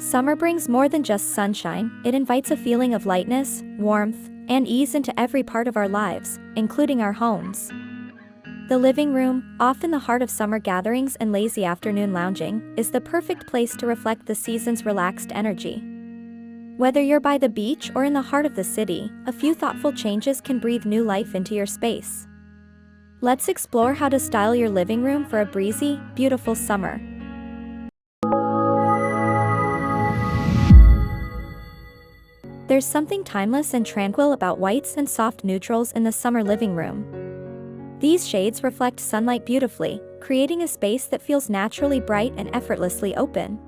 Summer brings more than just sunshine, it invites a feeling of lightness, warmth, and ease into every part of our lives, including our homes. The living room, often the heart of summer gatherings and lazy afternoon lounging, is the perfect place to reflect the season's relaxed energy. Whether you're by the beach or in the heart of the city, a few thoughtful changes can breathe new life into your space. Let's explore how to style your living room for a breezy, beautiful summer. There's something timeless and tranquil about whites and soft neutrals in the summer living room. These shades reflect sunlight beautifully, creating a space that feels naturally bright and effortlessly open.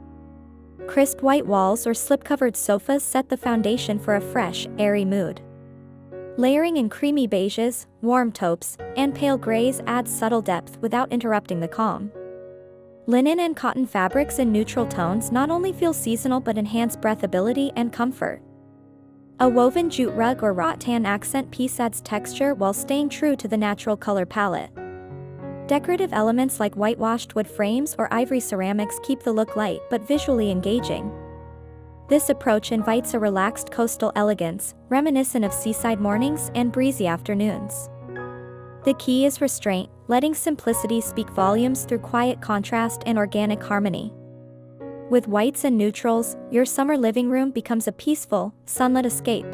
Crisp white walls or slip-covered sofas set the foundation for a fresh, airy mood. Layering in creamy beiges, warm taupes, and pale grays adds subtle depth without interrupting the calm. Linen and cotton fabrics in neutral tones not only feel seasonal but enhance breathability and comfort. A woven jute rug or rattan accent piece adds texture while staying true to the natural color palette. Decorative elements like whitewashed wood frames or ivory ceramics keep the look light but visually engaging. This approach invites a relaxed coastal elegance, reminiscent of seaside mornings and breezy afternoons. The key is restraint, letting simplicity speak volumes through quiet contrast and organic harmony. With whites and neutrals, your summer living room becomes a peaceful, sunlit escape.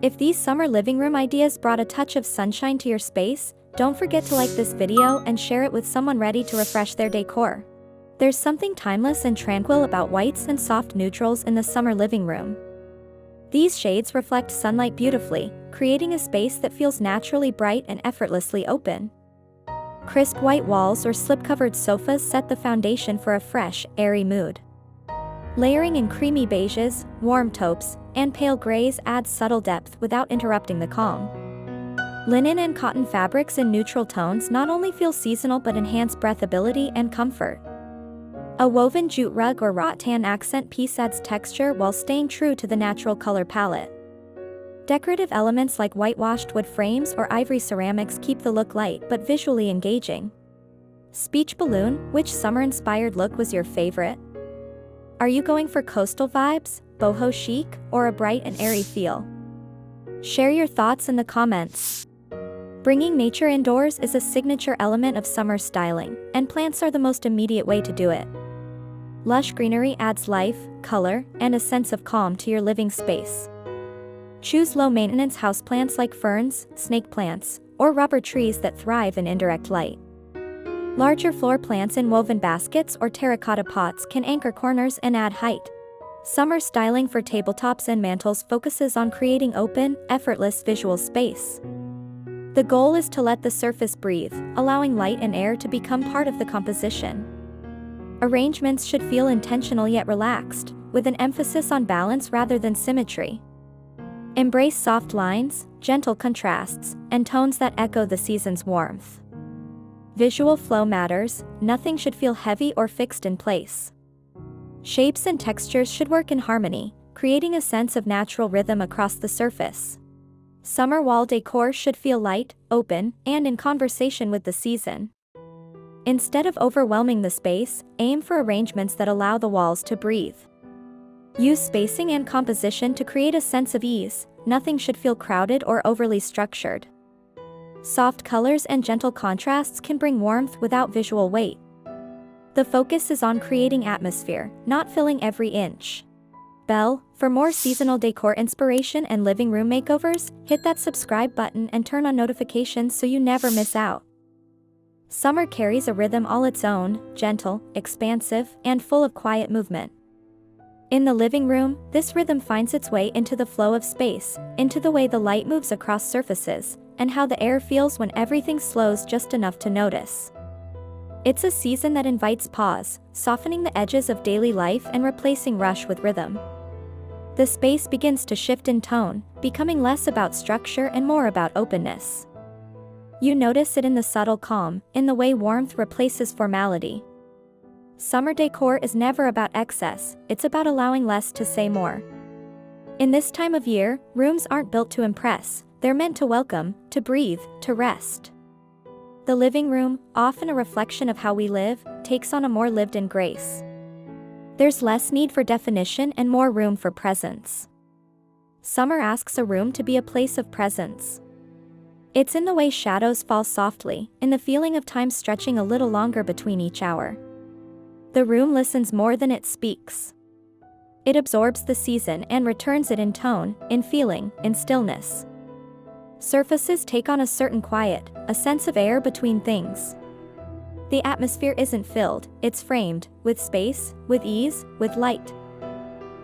If these summer living room ideas brought a touch of sunshine to your space, don't forget to like this video and share it with someone ready to refresh their decor. There's something timeless and tranquil about whites and soft neutrals in the summer living room. These shades reflect sunlight beautifully, creating a space that feels naturally bright and effortlessly open. Crisp white walls or slip-covered sofas set the foundation for a fresh, airy mood. Layering in creamy beiges, warm taupes, and pale grays adds subtle depth without interrupting the calm. Linen and cotton fabrics in neutral tones not only feel seasonal but enhance breathability and comfort. A woven jute rug or rattan accent piece adds texture while staying true to the natural color palette. Decorative elements like whitewashed wood frames or ivory ceramics keep the look light but visually engaging. Speech balloon, which summer-inspired look was your favorite? Are you going for coastal vibes, boho chic, or a bright and airy feel? Share your thoughts in the comments. Bringing nature indoors is a signature element of summer styling, and plants are the most immediate way to do it. Lush greenery adds life, color, and a sense of calm to your living space. Choose low-maintenance houseplants like ferns, snake plants, or rubber trees that thrive in indirect light. Larger floor plants in woven baskets or terracotta pots can anchor corners and add height. Summer styling for tabletops and mantels focuses on creating open, effortless visual space. The goal is to let the surface breathe, allowing light and air to become part of the composition. Arrangements should feel intentional yet relaxed, with an emphasis on balance rather than symmetry. Embrace soft lines, gentle contrasts, and tones that echo the season's warmth. Visual flow matters, nothing should feel heavy or fixed in place. Shapes and textures should work in harmony, creating a sense of natural rhythm across the surface. Summer wall decor should feel light, open, and in conversation with the season. Instead of overwhelming the space, aim for arrangements that allow the walls to breathe. Use spacing and composition to create a sense of ease, nothing should feel crowded or overly structured. Soft colors and gentle contrasts can bring warmth without visual weight. The focus is on creating atmosphere, not filling every inch. For more seasonal decor inspiration and living room makeovers, hit that subscribe button and turn on notifications so you never miss out. Summer carries a rhythm all its own, gentle, expansive, and full of quiet movement. In the living room, this rhythm finds its way into the flow of space, into the way the light moves across surfaces, and how the air feels when everything slows just enough to notice. It's a season that invites pause, softening the edges of daily life and replacing rush with rhythm. The space begins to shift in tone, becoming less about structure and more about openness. You notice it in the subtle calm, in the way warmth replaces formality. Summer decor is never about excess, it's about allowing less to say more. In this time of year, rooms aren't built to impress, they're meant to welcome, to breathe, to rest. The living room, often a reflection of how we live, takes on a more lived-in grace. There's less need for definition and more room for presence. Summer asks a room to be a place of presence. It's in the way shadows fall softly, in the feeling of time stretching a little longer between each hour. The room listens more than it speaks. It absorbs the season and returns it in tone, in feeling, in stillness. Surfaces take on a certain quiet, a sense of air between things. The atmosphere isn't filled, it's framed, with space, with ease, with light.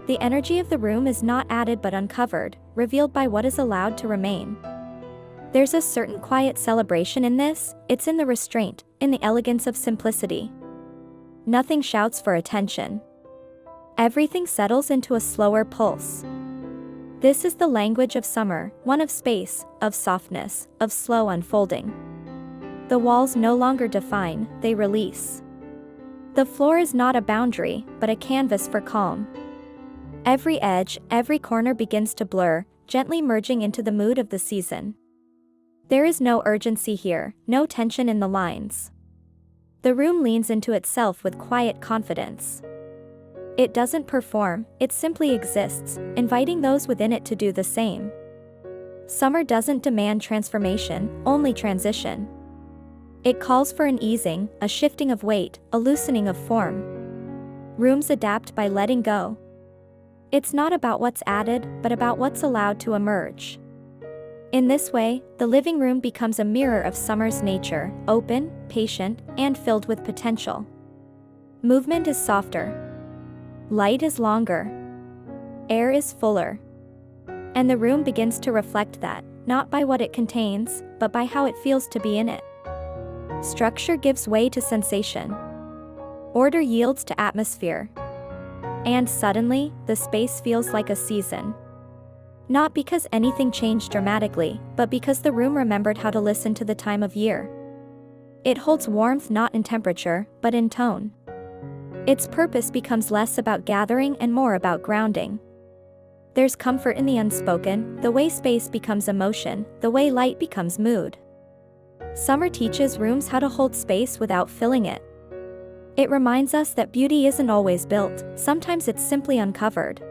The energy of the room is not added but uncovered, revealed by what is allowed to remain. There's a certain quiet celebration in this, it's in the restraint, in the elegance of simplicity. Nothing shouts for attention. Everything settles into a slower pulse. This is the language of summer, one of space, of softness, of slow unfolding. The walls no longer define, they release. The floor is not a boundary, but a canvas for calm. Every edge, every corner begins to blur, gently merging into the mood of the season. There is no urgency here, no tension in the lines. The room leans into itself with quiet confidence. It doesn't perform, it simply exists, inviting those within it to do the same. Summer doesn't demand transformation, only transition. It calls for an easing, a shifting of weight, a loosening of form. Rooms adapt by letting go. It's not about what's added, but about what's allowed to emerge. In this way, the living room becomes a mirror of summer's nature, open, patient, and filled with potential. Movement is softer. Light is longer. Air is fuller. And the room begins to reflect that, not by what it contains, but by how it feels to be in it. Structure gives way to sensation. Order yields to atmosphere. And suddenly, the space feels like a season. Not because anything changed dramatically, but because the room remembered how to listen to the time of year. It holds warmth not in temperature, but in tone. Its purpose becomes less about gathering and more about grounding. There's comfort in the unspoken, the way space becomes emotion, the way light becomes mood. Summer teaches rooms how to hold space without filling it. It reminds us that beauty isn't always built, sometimes it's simply uncovered.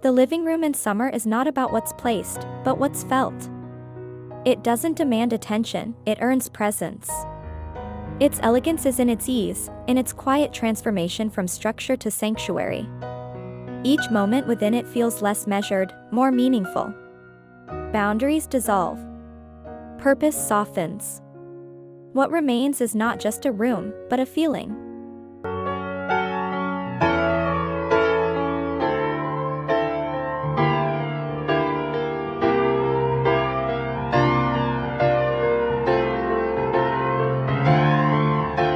The living room in summer is not about what's placed, but what's felt. It doesn't demand attention, it earns presence. Its elegance is in its ease, in its quiet transformation from structure to sanctuary. Each moment within it feels less measured, more meaningful. Boundaries dissolve. Purpose softens. What remains is not just a room, but a feeling.